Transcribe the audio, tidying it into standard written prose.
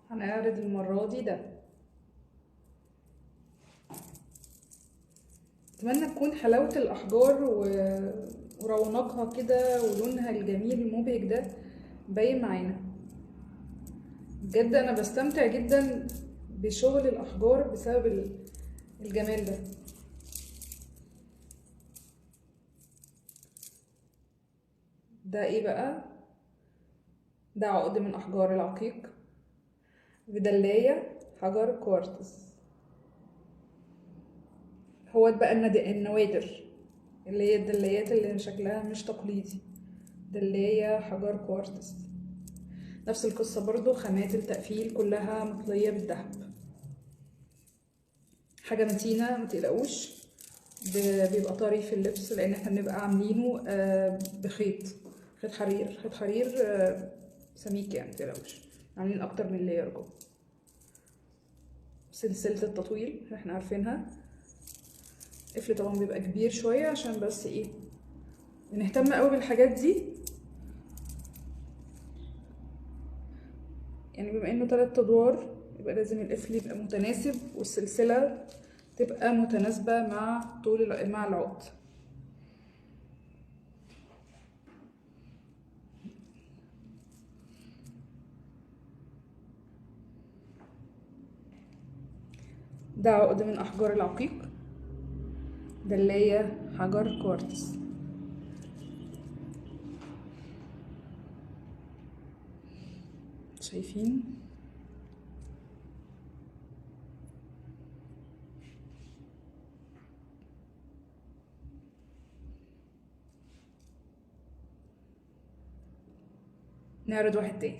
هنعرض المرة دي ده. اتمنى تكون حلاوة الاحجار ورونقها كده ولونها الجميل المبهج ده باين معانا. بجد انا بستمتع جدا بشغل الاحجار بسبب الجمال ده. ده ايه بقى؟ ده عقد من احجار العقيق بدلاية حجر كوارتز. هو بقى النوادر اللي هي الدلايات اللي شكلها مش تقليدي، دلاية حجر كوارتز. نفس القصة برضو، خامات التقفيل كلها مطلية بالذهب. حاجة متينة متقلقوش، بيبقى طري في اللبس لان احنا بنبقى عاملينه بخيط حرير، خيط حرير سميك يعني متقلقوش، عاملين اكتر من لاير جوه. سلسلة التطويل احنا عارفينها، قفل طبعا بيبقى كبير شوية عشان بس ايه نهتم قوي بالحاجات دي. يعني بما انه 3 ادوار يبقى لازم القفل يبقى متناسب والسلسلة تبقى متناسبة مع طول مع العقد. ده عقد من احجار العقيق، دلاية حجر كوارتز. شايفين؟ نعرض واحد تاني.